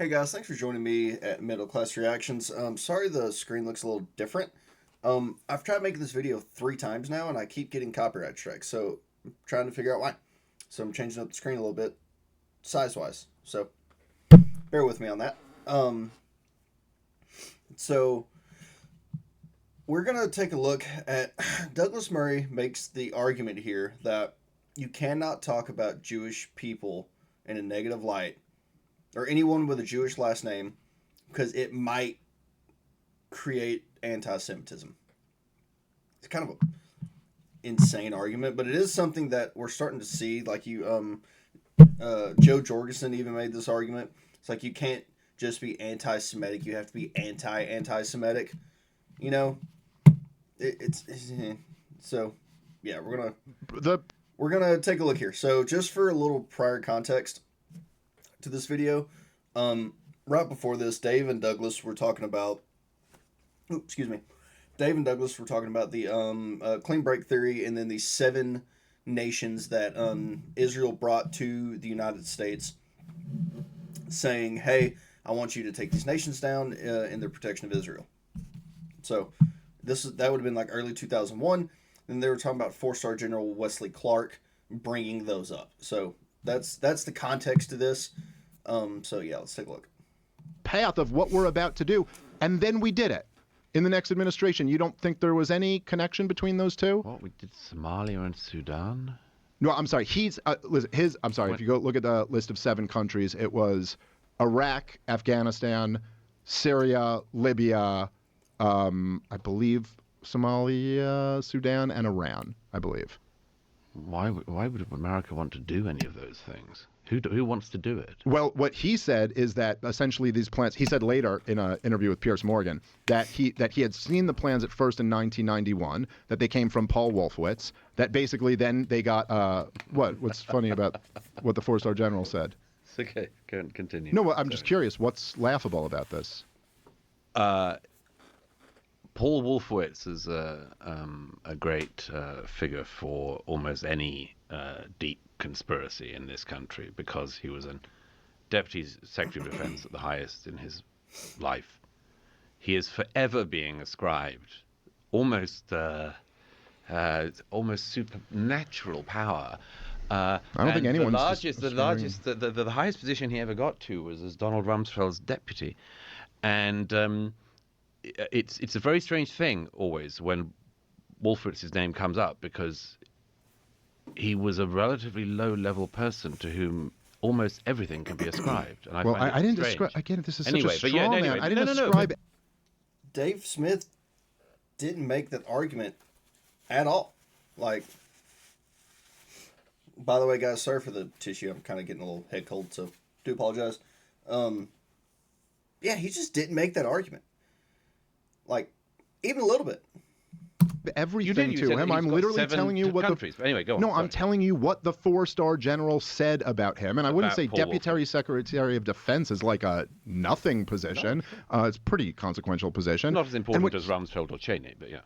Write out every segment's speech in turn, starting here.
Hey guys, thanks for joining me at Middle Class Reactions. Sorry the screen looks a little different. I've tried making this video 3 times now, and I keep getting copyright strikes. So I'm trying to figure out why. So I'm changing up the screen a little bit, size-wise. So bear with me on that. Um, so we're gonna take a look at Douglas Murray makes the argument here that you cannot talk about Jewish people in a negative light or anyone with a Jewish last name because it might create anti-Semitism. It's kind of an insane argument, but it is something that we're starting to see. Like Joe Jorgensen even made this argument. It's like you can't just be anti-Semitic; you have to be anti-anti-Semitic. You know, it's so. Yeah, we're gonna take a look here. So just for a little prior context to this video, right before this, Dave and Douglas were talking about. Excuse me. Dave and Douglas were talking about the clean break theory and then the 7 nations that Israel brought to the United States, saying, "Hey, I want you to take these nations down in the protection of Israel." So that would have been like early 2001. And they were talking about 4-star General Wesley Clark bringing those up. So that's the context to this. So yeah, let's take a look. Path of what we're about to do, and then we did it in the next administration. You don't think there was any connection between those two? What, we did Somalia and Sudan? No, I'm sorry. I'm sorry. If you go look at the list of 7 countries, it was Iraq, Afghanistan, Syria, Libya, I believe Somalia, Sudan, and Iran, I believe. Why would America want to do any of those things? Who wants to do it? Well, what he said is that essentially these plans, he said later in an interview with Piers Morgan, that he had seen the plans at first in 1991, that they came from Paul Wolfowitz, that basically then they got, what's funny about what the 4-star general said? It's okay, continue. No, I'm just curious, what's laughable about this? Paul Wolfowitz is a great figure for almost any deep conspiracy in this country because he was a Deputy Secretary of Defense at the highest in his life. He is forever being ascribed almost supernatural power. I don't think anyone's the highest position he ever got to was as Donald Rumsfeld's deputy, and it's a very strange thing always when Wolfowitz's name comes up because he was a relatively low-level person to whom almost everything can be ascribed. And I didn't describe. Again, this is such a straw man. Anyway, I didn't ascribe. Dave Smith didn't make that argument at all. Like, by the way, guys, sorry for the tissue. I'm kind of getting a little head cold, so do apologize. Yeah, he just didn't make that argument. Like, even a little bit. Everything to him. I'm literally telling you what countries. Anyway, go on. No, I'm telling you what the 4-star general said about him, and I wouldn't say Deputy Secretary of Defense is like a nothing position. No. It's a pretty consequential position. Not as important as Rumsfeld or Cheney, but yeah.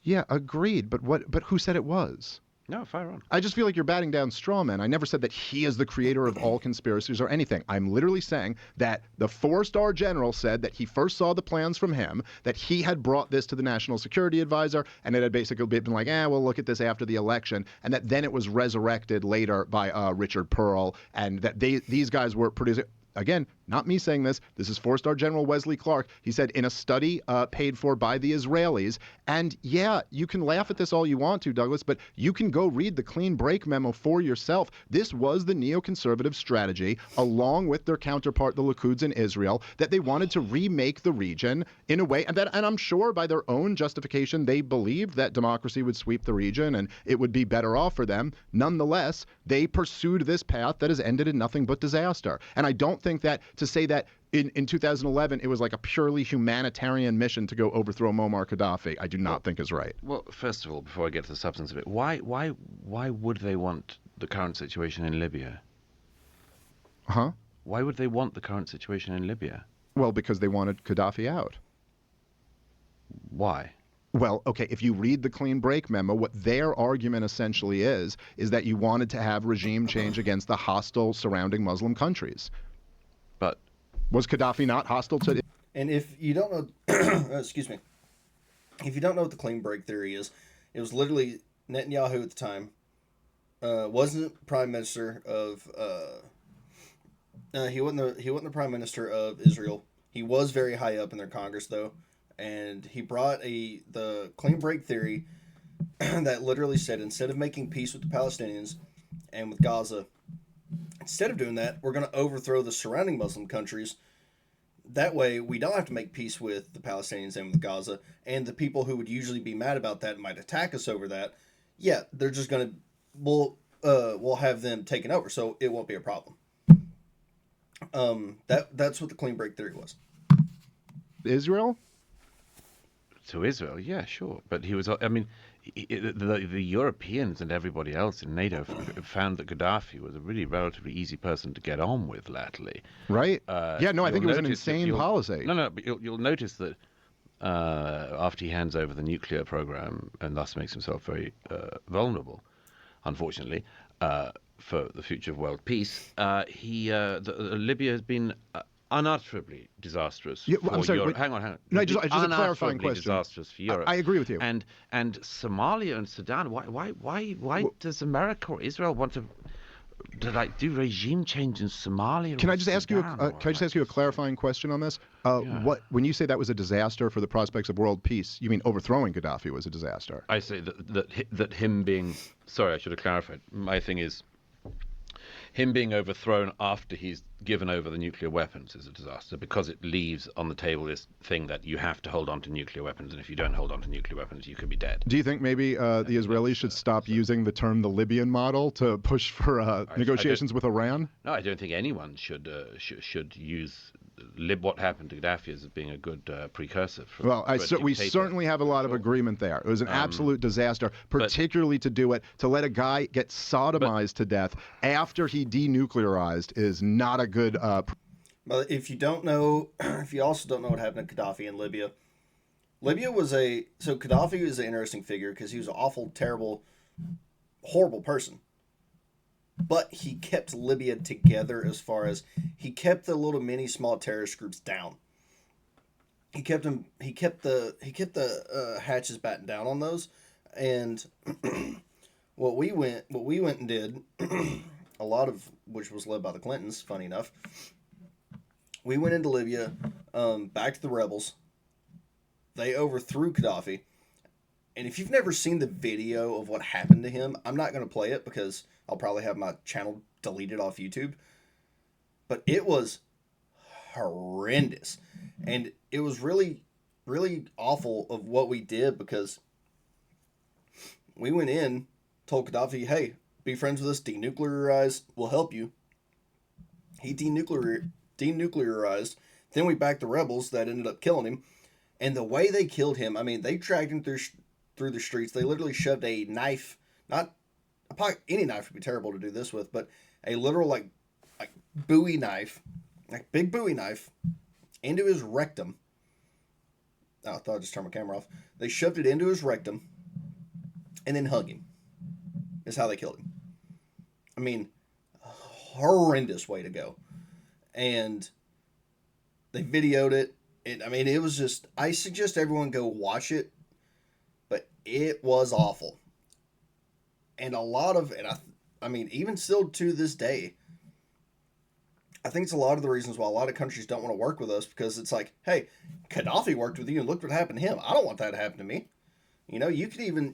Yeah, agreed. But who said it was? No, fire on. I just feel like you're batting down straw men. I never said that he is the creator of all conspiracies or anything. I'm literally saying that the 4-star general said that he first saw the plans from him, that he had brought this to the National Security Advisor, and it had basically been like, we'll look at this after the election, and that then it was resurrected later by Richard Pearl, and that these guys were producing. Again, not me saying this. This is 4-star General Wesley Clark. He said in a study paid for by the Israelis. And yeah, you can laugh at this all you want to, Douglas, but you can go read the clean break memo for yourself. This was the neoconservative strategy, along with their counterpart, the Likuds in Israel, that they wanted to remake the region in a way, and I'm sure by their own justification, they believed that democracy would sweep the region and it would be better off for them. Nonetheless, they pursued this path that has ended in nothing but disaster. And I don't think that to say that in 2011 it was like a purely humanitarian mission to go overthrow Muammar Gaddafi, I do not think is right. Well, first of all, before I get to the substance of it, why would they want the current situation in Libya? Huh? Why would they want the current situation in Libya? Well, because they wanted Gaddafi out. Why? Well, okay, if you read the clean break memo, what their argument essentially is that you wanted to have regime change against the hostile surrounding Muslim countries. But Was Gaddafi not hostile to? And if you don't know, excuse me, if you don't know what the clean break theory is, it was literally Netanyahu at the time wasn't prime minister of. He wasn't the prime minister of Israel. He was very high up in their Congress though, and he brought the clean break theory that literally said instead of making peace with the Palestinians and with Gaza, instead of doing that, we're going to overthrow the surrounding Muslim countries. That way, we don't have to make peace with the Palestinians and with Gaza, and the people who would usually be mad about that and might attack us over that. Yeah, they're just going to we'll have them taken over, so it won't be a problem. That's what the clean break theory was. Israel? To Israel, yeah, sure. But he was, I mean, the Europeans and everybody else in NATO found that Gaddafi was a really relatively easy person to get on with latterly. Right? Yeah, no, I think it was an insane policy. No, but you'll notice that after he hands over the nuclear program and thus makes himself very vulnerable, unfortunately, for the future of world peace, Libya has been unutterably disastrous for Europe. Wait, hang on. No, just a clarifying question. Disastrous for Europe. I agree with you. And Somalia and Sudan. Why does America or Israel want to like do regime change in Somalia? Can I just ask you a clarifying question on this? When you say that was a disaster for the prospects of world peace, you mean overthrowing Gaddafi was a disaster? I say that him being. Sorry, I should have clarified. My thing is, him being overthrown after he's given over the nuclear weapons is a disaster because it leaves on the table this thing that you have to hold on to nuclear weapons, and if you don't hold on to nuclear weapons, you could be dead. Do you think maybe the Israelis should stop using the term the Libyan model to push for negotiations with Iran? No, I don't think anyone should use what happened to Gaddafi as being a good precursor. We certainly have a lot of agreement there. It was an absolute disaster, particularly to do it, to let a guy get sodomized to death after he denuclearized is not a good... But if you don't know, if you also don't know what happened to Gaddafi in Libya, Gaddafi was an interesting figure because he was an awful, terrible, horrible person. But he kept Libya together as far as he kept the little mini small terrorist groups down. He kept the hatches battened down on those, and what we went and did, a lot of which was led by the Clintons. Funny enough, we went into Libya, backed the rebels. They overthrew Gaddafi. And if you've never seen the video of what happened to him, I'm not going to play it because I'll probably have my channel deleted off YouTube. But it was horrendous. And it was really, really awful of what we did because we went in, told Gaddafi, hey, be friends with us, denuclearize, we'll help you. He denuclearized. Then we backed the rebels that ended up killing him. And the way they killed him, I mean, they dragged him through the streets. They literally shoved a knife, any knife would be terrible to do this with, but a literal like Bowie knife, like big Bowie knife, into his rectum. Oh, I thought I just turned my camera off. They shoved it into his rectum and then hung him. Is how they killed him. I mean, horrendous way to go. And they videoed it. It was just, I suggest everyone go watch it. But it was awful. And a lot of it, even still to this day, I think it's a lot of the reasons why a lot of countries don't want to work with us because it's like, hey, Gaddafi worked with you and look what happened to him. I don't want that to happen to me. You know, you could even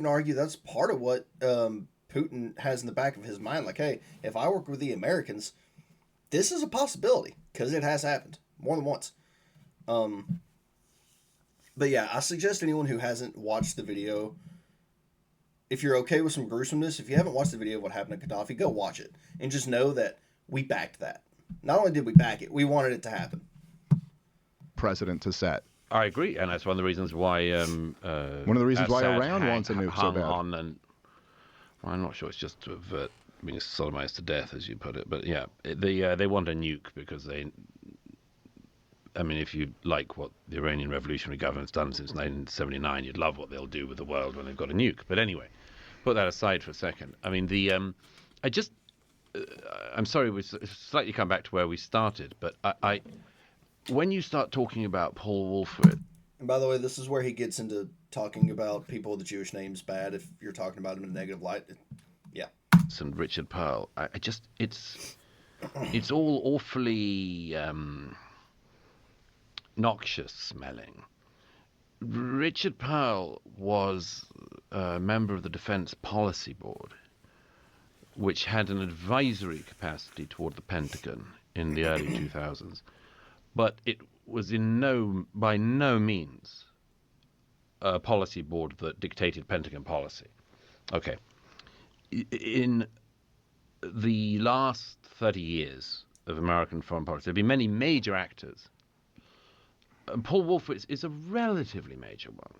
argue that's part of what Putin has in the back of his mind. Like, hey, if I work with the Americans, this is a possibility because it has happened more than once. But yeah, I suggest anyone who hasn't watched the video, if you're okay with some gruesomeness, if you haven't watched the video of what happened to Gaddafi, go watch it. And just know that we backed that. Not only did we back it, we wanted it to happen. Precedent to set. I agree, and that's one of the reasons why... one of the reasons why Iran wants a nuke so bad. I'm not sure it's just to avert being sodomized to death, as you put it. But yeah, they want a nuke because if you like what the Iranian revolutionary government's done since 1979, you'd love what they'll do with the world when they've got a nuke. But anyway, put that aside for a second. I'm sorry, we slightly come back to where we started, but when you start talking about Paul Wolfowitz And by the way, this is where he gets into talking about people with the Jewish names bad if you're talking about him in a negative light. Yeah. and Richard Pearl, I just it's all awfully noxious smelling. Richard Pearl was a member of the Defense Policy Board, which had an advisory capacity toward the Pentagon in the early 2000s, but it was by no means a policy board that dictated Pentagon policy. Okay. In the last 30 years of American foreign policy, there have been many major actors. Paul Wolfowitz is a relatively major one.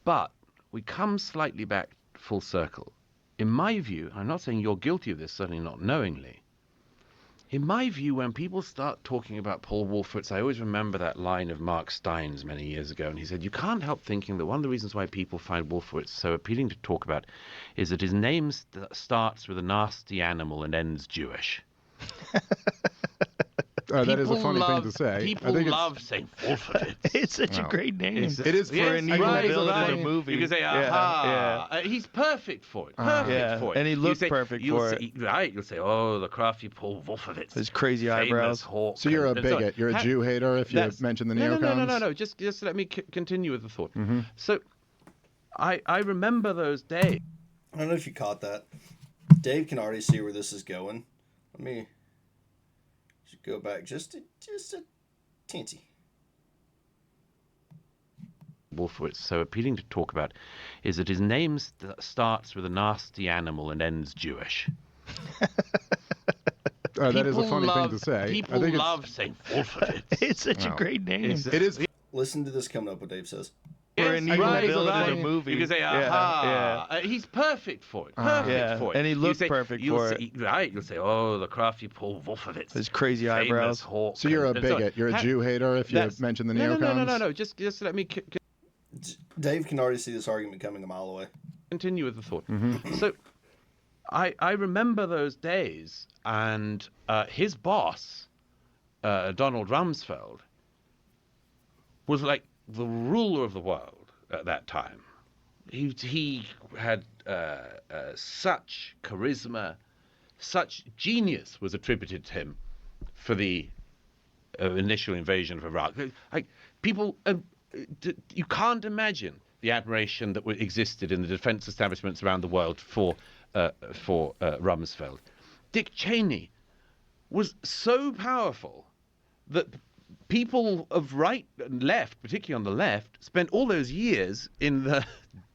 But we come slightly back full circle. In my view, I'm not saying you're guilty of this, certainly not knowingly. In my view, when people start talking about Paul Wolfowitz, I always remember that line of Mark Stein's many years ago, and he said, you can't help thinking that one of the reasons why people find Wolfowitz so appealing to talk about is that his name starts with a nasty animal and ends Jewish. That is a funny thing to say. People love saying Wolfowitz. It's such a great name. It is for an evil villain in a movie. You can say, aha, he's perfect for it. Perfect for it. And he looks perfect for it. Right, you'll say, oh, the crafty Paul Wolfowitz. His crazy eyebrows. Hawk. So you're a bigot. You're a Jew hater if you mention the neocons? No. Just let me continue with the thought. Mm-hmm. So I remember those days. I don't know if you caught that. Dave can already see where this is going. Let me go back just a teensy. Wolfowitz so appealing to talk about is that his name starts with a nasty animal and ends Jewish. That is a funny thing to say. People love saying Wolfowitz. It's such a great name. It is. Listen to this coming up, what Dave says. Or an evil villain in a movie. You can say, aha, he's perfect for it. Perfect for it. And he looks perfect for it. Right, you'll say, oh, the crafty Paul Wolfowitz. His crazy eyebrows. Hawk. So you're a bigot. You're a Jew hater if you mention the neocons? No. Just let me Dave can already see this argument coming a mile away. Continue with the thought. Mm-hmm. So I remember those days, and his boss, Donald Rumsfeld, was like the ruler of the world at that time. He had such charisma, such genius was attributed to him for the initial invasion of Iraq. Like people, you can't imagine the admiration that existed in the defense establishments around the world for Rumsfeld. Dick Cheney was so powerful that people of right and left, particularly on the left, spent all those years in the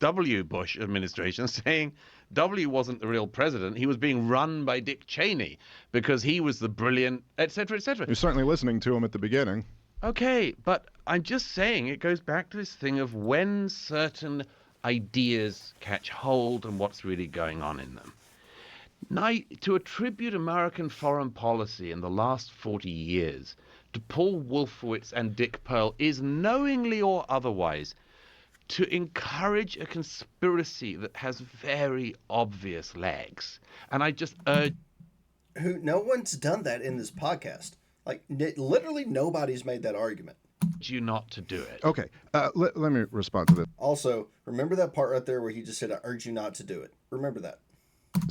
W. Bush administration saying W. wasn't the real president. He was being run by Dick Cheney because he was the brilliant, etc., etc. You're certainly listening to him at the beginning. Okay, but I'm just saying it goes back to this thing of when certain ideas catch hold and what's really going on in them. Now, to attribute American foreign policy in the last 40 years to Paul Wolfowitz and Dick Pearl is, knowingly or otherwise, to encourage a conspiracy that has very obvious legs. And I just urge... No one's done that in this podcast. Like, literally nobody's made that argument. You not to do it. Okay, let me respond to this. Also, remember that part right there where he just said, I urge you not to do it. Remember that.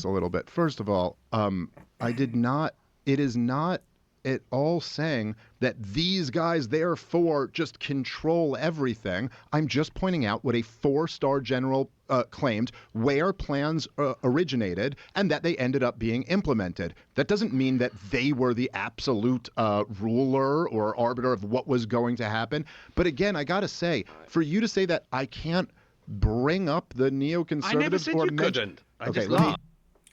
A little bit. First of all, it is not at all saying that these guys therefore just control everything. I'm just pointing out what a 4-star general claimed, where plans originated, and that they ended up being implemented. That doesn't mean that they were the absolute ruler or arbiter of what was going to happen. But again, I gotta say, for you to say that I can't bring up the neoconservatives... I never said you couldn't. I just laughed.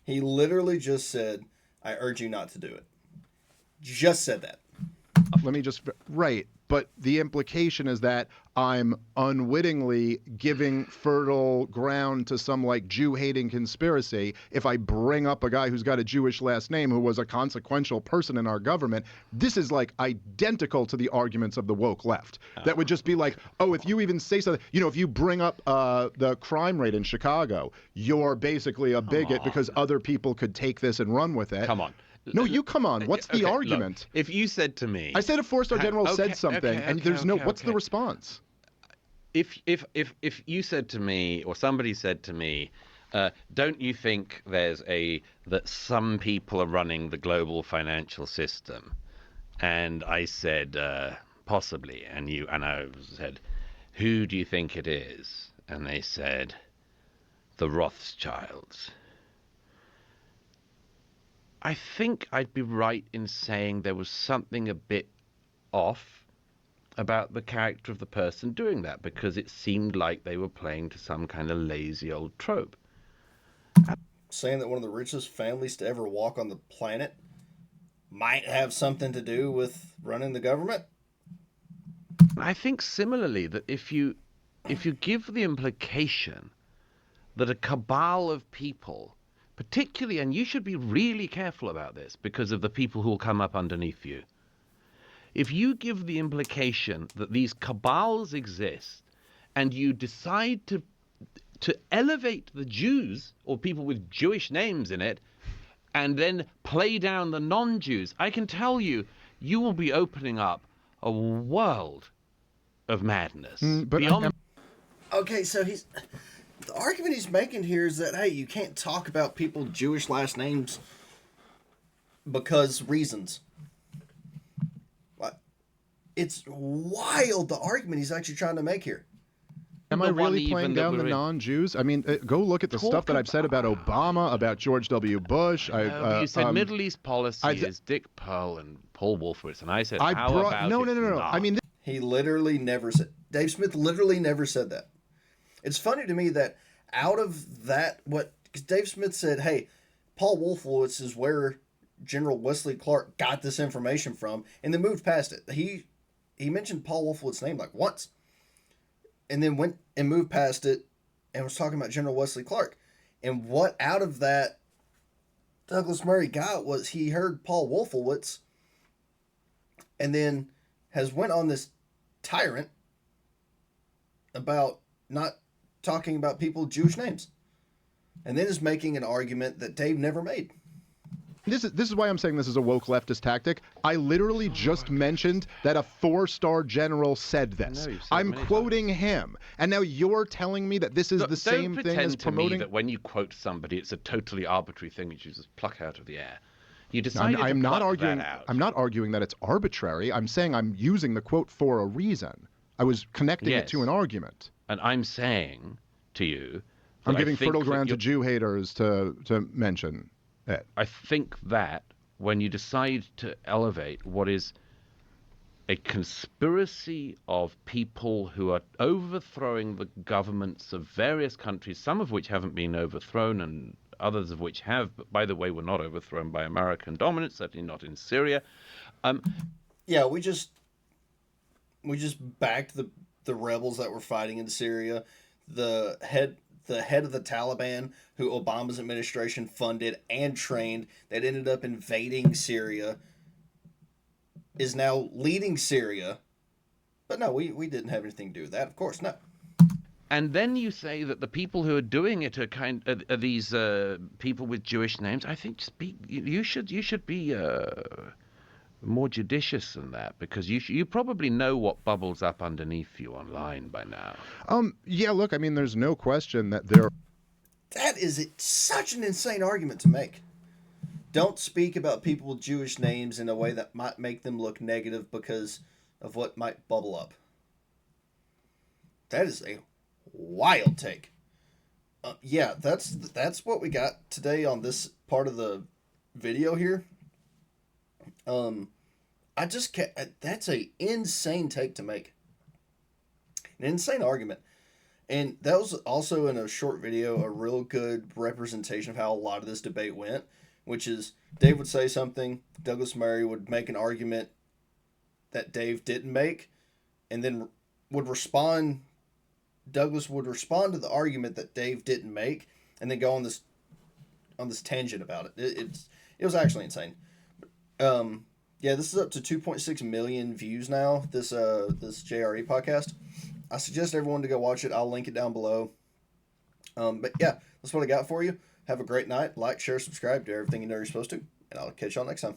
He literally just said, I urge you not to do it. Just said that. Let me just... Right. But the implication is that I'm unwittingly giving fertile ground to some, like, Jew-hating conspiracy if I bring up a guy who's got a Jewish last name who was a consequential person in our government. This is, like, identical to the arguments of the woke left. That would just be like, oh, if you even say something... You know, if you bring up the crime rate in Chicago, you're basically a bigot because other people could take this and run with it. Come on. No, you come on. What's the argument? Look, if you said to me, I said a four-star general said something, and there's no. What's the response? If you said to me, or somebody said to me, don't you think that some people are running the global financial system? And I said, possibly. And I said, who do you think it is? And they said, the Rothschilds. I think I'd be right in saying there was something a bit off about the character of the person doing that, because it seemed like they were playing to some kind of lazy old trope. Saying that one of the richest families to ever walk on the planet might have something to do with running the government? I think similarly that if you give the implication that a cabal of people, particularly, and you should be really careful about this because of the people who will come up underneath you, if you give the implication that these cabals exist and you decide to elevate the Jews or people with Jewish names in it and then play down the non-Jews, I can tell you, you will be opening up a world of madness. Okay, so the argument he's making here is that, hey, you can't talk about people with Jewish last names because reasons. It's wild, the argument he's actually trying to make here. Am I really playing down the non-Jews? I mean, go look at the stuff that I've said about Obama, about George W. Bush. You said Middle East policy is Dick Pearl and Paul Wolfowitz, and I said, no. I mean, he literally never said. Dave Smith literally never said that. It's funny to me that out of that, because Dave Smith said, hey, Paul Wolfowitz is where General Wesley Clark got this information from, and then moved past it. He mentioned Paul Wolfowitz's name like once, and then went and moved past it and was talking about General Wesley Clark. And what out of that Douglas Murray got was he heard Paul Wolfowitz and then has went on this tyrant about not talking about people with Jewish names. And then is making an argument that Dave never made. This is why I'm saying this is a woke leftist tactic. I literally just mentioned that a 4-star general said this. I'm quoting him. And now you're telling me that this is the same thing as promoting... Don't pretend to me that when you quote somebody, it's a totally arbitrary thing which you just pluck out of the air. You decide to pluck that out. I'm not arguing that it's arbitrary. I'm saying I'm using the quote for a reason. I was connecting it to an argument. And I'm saying to you... I'm giving fertile ground to Jew haters to mention it. I think that when you decide to elevate what is a conspiracy of people who are overthrowing the governments of various countries, some of which haven't been overthrown and others of which have, but by the way, were not overthrown by American dominance, certainly not in Syria. Yeah, we just backed the rebels that were fighting in Syria. The head of the Taliban, who Obama's administration funded and trained, that ended up invading Syria, is now leading Syria. But no, we didn't have anything to do with that. Of course, no. And then you say that the people who are doing it are these people with Jewish names. I think you should be more judicious than that, because you probably know what bubbles up underneath you online by now. Yeah, look, I mean, there's no question that That is such an insane argument to make. Don't speak about people with Jewish names in a way that might make them look negative because of what might bubble up. That is a wild take. Yeah, that's what we got today on this part of the video here. I just can't. That's a insane take to make. An insane argument. And that was also in a short video, a real good representation of how a lot of this debate went, which is Dave would say something, Douglas Murray would make an argument that Dave didn't make, and then Douglas would respond to the argument that Dave didn't make, and then go on this tangent about it. It was actually insane. Yeah, this is up to 2.6 million views now, this JRE podcast. I suggest everyone to go watch it. I'll link it down below. But yeah, that's what I got for you. Have a great night. Like, share, subscribe, do everything you know you're supposed to. and I'll catch y'all next time.